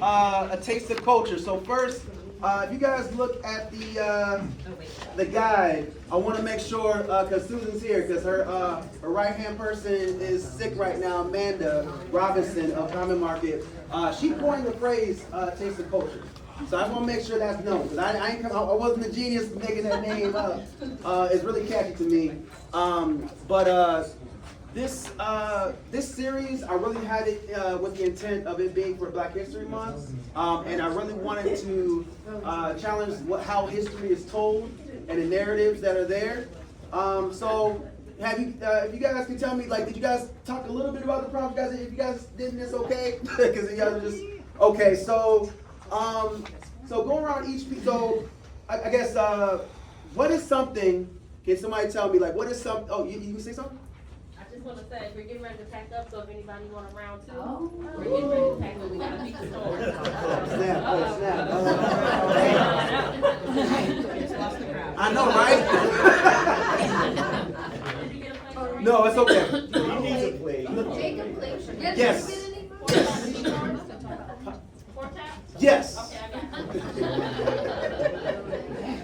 a taste of culture. So first, if you guys look at the guide, I want to make sure, because Susan's here, because her right-hand person is sick right now, Amanda Robinson of Common Market. She coined the phrase taste of culture. So I just want to make sure that's known, because I wasn't a genius making that name up. It's really catchy to me. This series, I really had it with the intent of it being for Black History Month, and I really wanted to challenge how history is told and the narratives that are there. So, have you, if you guys can tell me, like, did you guys talk a little bit about the problems? If you guys didn't, it's okay, because you guys are just okay. So, go around each piece. So, I guess, what is something? Can somebody tell me, like, what is something? Oh, you can say something? I want to say we're getting ready to pack up, so if anybody want a round two, we're getting ready to pack up. We gotta beat the storm. Snap. I know, right? No, it's okay. He needs a plate. Jacob played. Yes. Yes. Yes. Okay, I got it.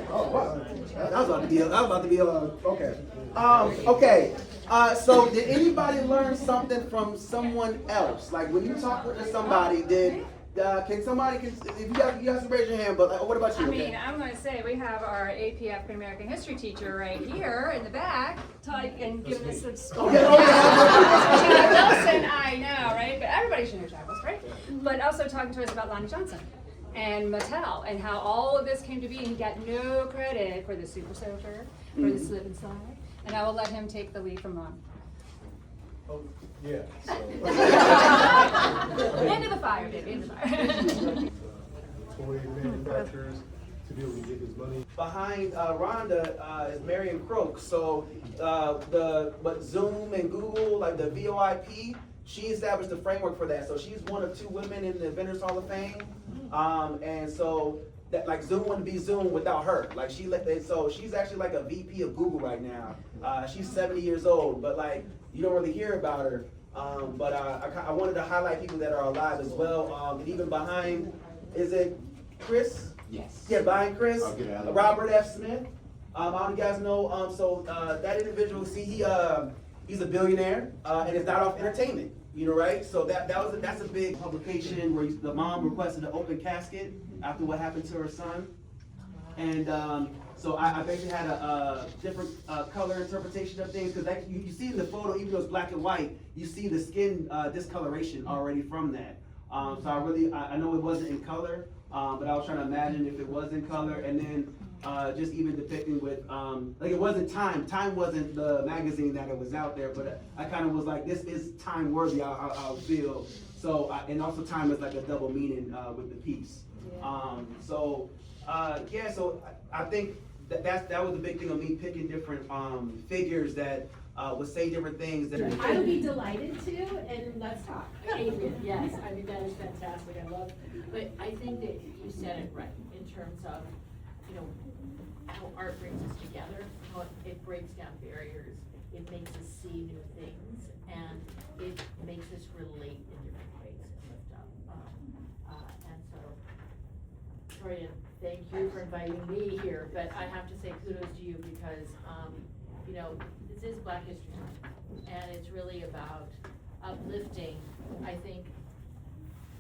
Oh, wow. That was about to be okay. Okay. So did anybody learn something from someone else? Like when you talk to somebody, if you guys raise your hand, but what about you? I mean, I'm going to say we have our AP African American history teacher right here in the back, and giving us some stories. Wilson, I know, right? But everybody should know Chagos, right? But also talking to us about Lonnie Johnson and Mattel and how all of this came to be, and he got no credit for the Super Soaker, for the slip and slide. And I will let him take the lead from Ron. Oh, yeah. Into the fire, baby, into the fire. Toy manufacturers to be able to get his money. Behind Rhonda is Marion Croak. So Zoom and Google, like the VOIP, she established the framework for that. So she's one of two women in the Inventors Hall of Fame, and so. That like Zoom wouldn't be Zoom without her. Like so she's actually like a VP of Google right now. She's 70 years old, but like you don't really hear about her. But I wanted to highlight people that are alive as well. And even behind, is it Chris? Yes. Yeah, behind Chris, Robert F. Smith. I don't know if you guys know. That individual, see, he's a billionaire, and it's not off entertainment. You know, right? So that's a big publication where the mom requested an open casket after what happened to her son, and so I basically had a different color interpretation of things, because you see in the photo, even though it's black and white, you see the skin discoloration already from that. So I know it wasn't in color, but I was trying to imagine if it was in color, and then just even depicting with, like it wasn't Time. Time wasn't the magazine that it was out there, but I kind of was like, this is time worthy, I feel. So, and also Time is like a double meaning with the piece. So I think that was the big thing of me picking different figures that would say different things. I would be delighted to, and let's talk. Adrian, yes, I think that is fantastic. I love, but I think that you said it right in terms of, you know, how art brings us together, how it breaks down barriers, it makes us see new things, and it makes us relate in different ways and lift up. And so, Troy, thank you for inviting me here, but I have to say kudos to you because, you know, this is Black History Month, and it's really about uplifting, I think,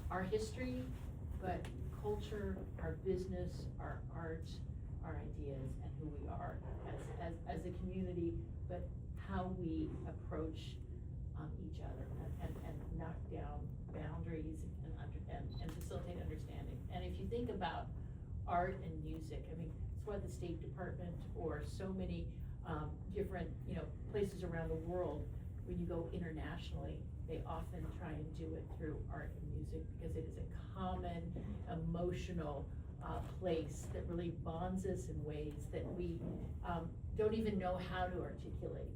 our history, but culture, our business, our art, our ideas, and who we are as a community, but how we approach each other and knock down boundaries and facilitate understanding. And if you think about art and music, I mean, it's why the State Department or so many different, you know, places around the world, when you go internationally, they often try and do it through art and music because it is a common emotional place that really bonds us in ways that we don't even know how to articulate.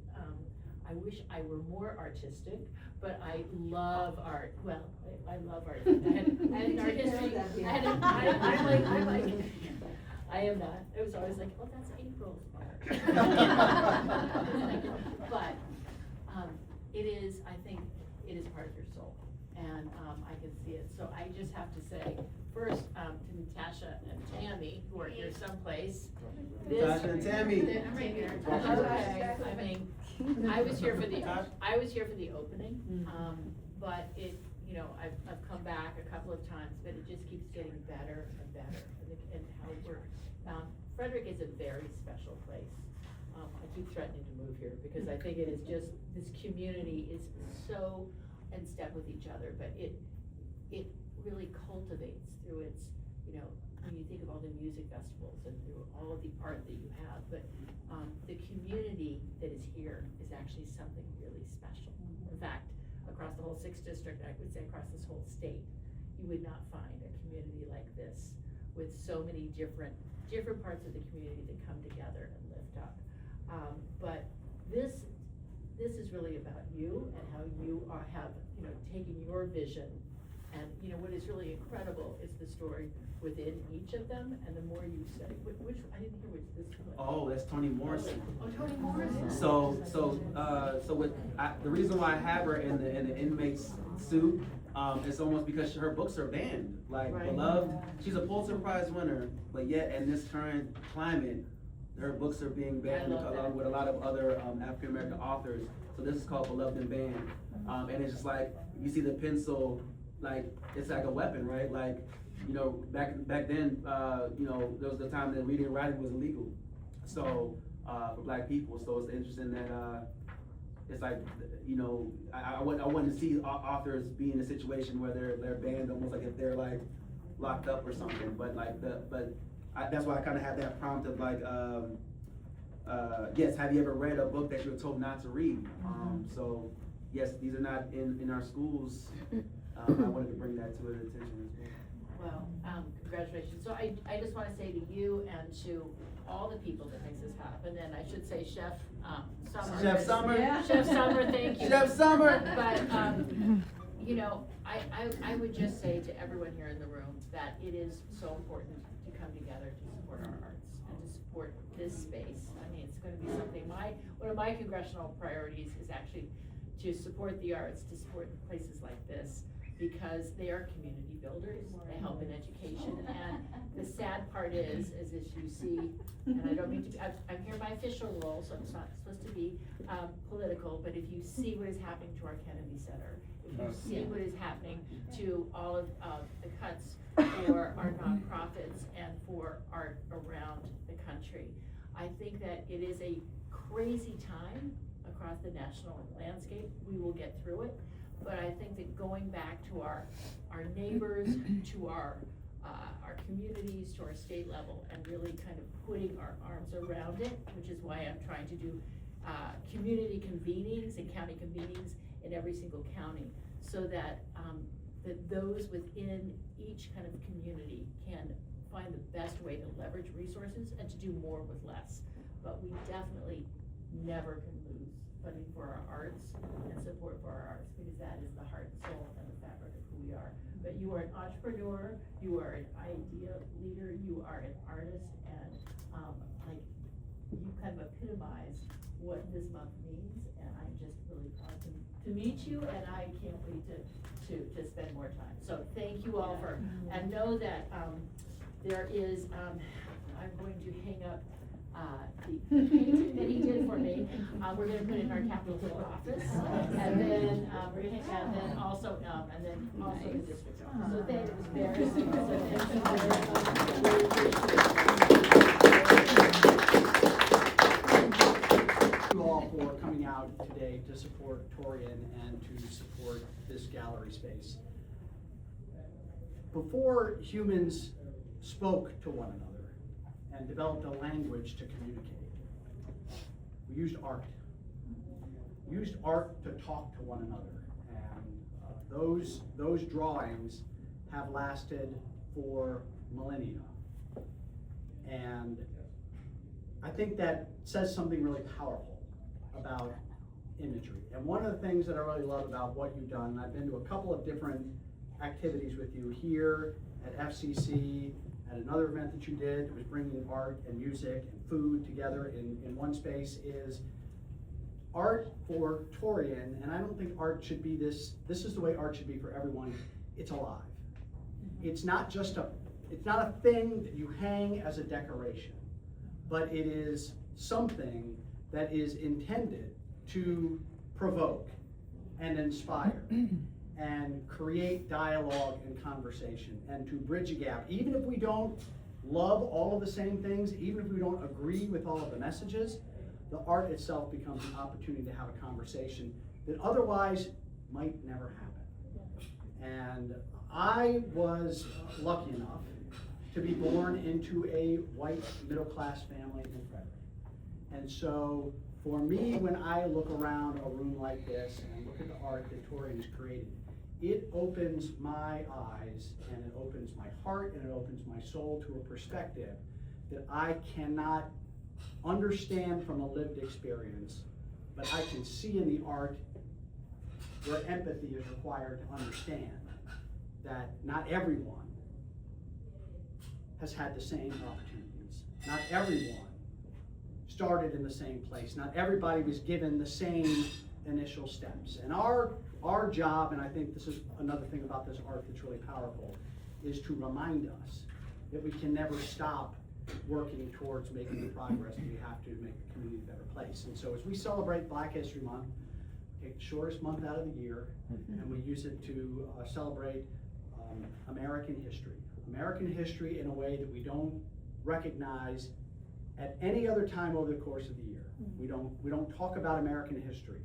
I wish I were more artistic, but I love art. Well, I love art. I had an art history. I am not. It was always like, oh, that's April's art. But it is, I think, it is part of your soul. And I can see it. So I just have to say, first, to Natasha and Tammy, who are here someplace. Natasha and Tammy. I'm right here. Okay, I mean, I was here for the opening, but it, you know, I've come back a couple of times, but it just keeps getting better and better, and how it works. Frederick is a very special place. I keep threatening to move here, because I think it is just, this community is so in step with each other, but it really cultivates through its, you know, when you think of all the music festivals and through all of the art that you have, but the community that is here is actually something really special. In fact, across the whole 6th district, I would say across this whole state, you would not find a community like this with so many different parts of the community that come together and lift up. But this is really about you and how you have, you know, taken your vision, and, you know, what is really incredible is the story within each of them, and the more you study, which, I didn't hear which this was. Oh, that's Toni Morrison. Oh, Toni Morrison. So the reason why I have her in the inmate's suit, it's almost because her books are banned. Like, Right. Beloved, she's a Pulitzer Prize winner, but yet in this current climate, her books are being banned I love that. along with a lot of other African American authors. So this is called Beloved and Banned, and it's just like you see the pencil, like it's like a weapon, right? Like, you know, back then, you know, there was the time that reading and writing was illegal, so for Black people. So it's interesting that it's like, you know, I want to see authors be in a situation where they're banned, almost like if they're like locked up or something. But like that's why I kind of have that prompt of like, yes, have you ever read a book that you were told not to read? So yes, these are not in our schools. I wanted to bring that to attention as well. Well, congratulations. So I just want to say to you and to all the people that makes this happen, and I should say Chef Sommer. Chef Sommer. Yeah. Chef Sommer, thank you. Chef Sommer. But, you know, I would just say to everyone here in the room that it is so important to come together to support our arts and to support this space. I mean, it's going to be something, one of my congressional priorities is actually to support the arts, to support places like this, because they are community builders, they help in education, and the sad part is as you see, and I don't mean to, I'm here in my official role, so it's not supposed to be political, but if you see what is happening to our Kennedy Center, if you see what is happening to all of the cuts for our nonprofits and for art around the country, I think that it is a crazy time across the national landscape. We will get through it. But I think that going back to our neighbors, to our communities, to our state level, and really kind of putting our arms around it, which is why I'm trying to do community convenings and county convenings in every single county, so that that those within each kind of community can find the best way to leverage resources and to do more with less. But we definitely never can lose funding for our arts and support for our arts, because that is the heart and soul and the fabric of who we are. But you are an entrepreneur, you are an idea leader, you are an artist, and like, you kind of epitomize what this month means, and I'm just really proud to meet you, and I can't wait to spend more time. So thank you all for, and know that there is, I'm going to hang up the painting that he did for me. We're going to put it in our Capitol Hill office, and then and then also the district office. So that was very sweet. So thank you very much. Thank you all for coming out today to support Taurean and to support this gallery space. Before humans spoke to one another and developed a language to communicate, we used art. We used art to talk to one another, and those drawings have lasted for millennia. And I think that says something really powerful about imagery. And one of the things that I really love about what you've done, and I've been to a couple of different activities with you here at FCC, at another event that you did, was bringing art and music and food together in one space, is art for Taurean. And I don't think art should be this is the way art should be for everyone it's alive. It's not a thing that you hang as a decoration, but it is something that is intended to provoke and inspire and create dialogue and conversation and to bridge a gap. Even if we don't love all of the same things, even if we don't agree with all of the messages, the art itself becomes an opportunity to have a conversation that otherwise might never happen. And I was lucky enough to be born into a white middle-class family in Frederick. And so for me, when I look around a room like this and look at the art that Taurean has created, it opens my eyes and it opens my heart and it opens my soul to a perspective that I cannot understand from a lived experience, but I can see in the art where empathy is required to understand that not everyone has had the same opportunities. Not everyone started in the same place. Not everybody was given the same initial steps. And our job, and I think this is another thing about this art that's really powerful, is to remind us that we can never stop working towards making the progress that we have to make the community a better place. And so as we celebrate Black History Month, take the shortest month out of the year, and we use it to celebrate American history. American history in a way that we don't recognize at any other time over the course of the year. We don't talk about American history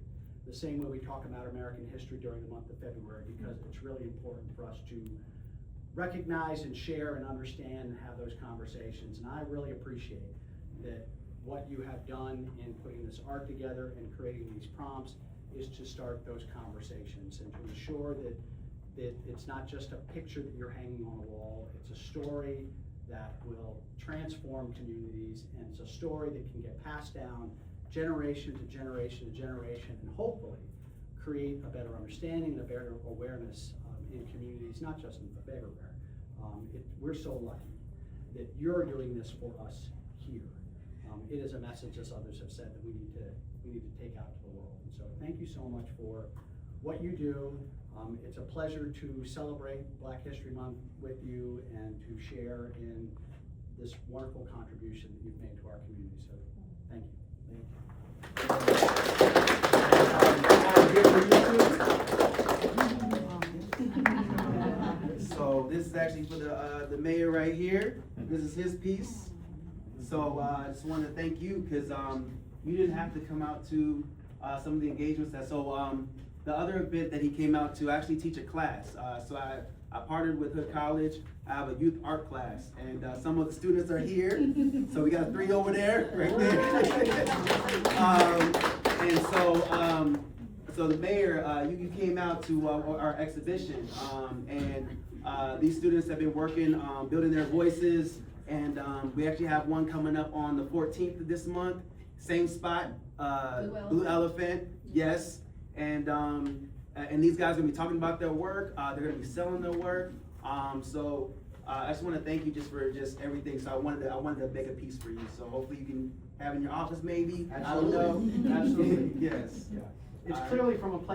the same way we talk about American history during the month of February, because it's really important for us to recognize and share and understand and have those conversations. And I really appreciate that what you have done in putting this art together and creating these prompts is to start those conversations and to ensure that it's not just a picture that you're hanging on a wall, it's a story that will transform communities, and it's a story that can get passed down generation to generation to generation, and hopefully create a better understanding and a better awareness in communities, not just in Frederick. We're so lucky that you're doing this for us here. It is a message, as others have said, that we need to take out to the world. And so thank you so much for what you do. It's a pleasure to celebrate Black History Month with you and to share in this wonderful contribution that you've made to our community. So thank you. So this is actually for the mayor right here. This is his piece. So I just want to thank you, because you didn't have to come out to some of the engagements that the other event that he came out to, actually teach a class. So I partnered with Hood College. I have a youth art class, and some of the students are here. So we got 3 over there, right there. So the mayor, you came out to our exhibition, and these students have been working, building their voices, and we actually have one coming up on the 14th of this month, same spot, Blue Elephant, yes. And these guys are gonna be talking about their work. They're gonna be selling their work. So I just want to thank you just for everything. So I wanted to make a piece for you. So hopefully you can have in your office, maybe. Absolutely. I don't know. Absolutely. Yes. Yeah. It's clearly from a place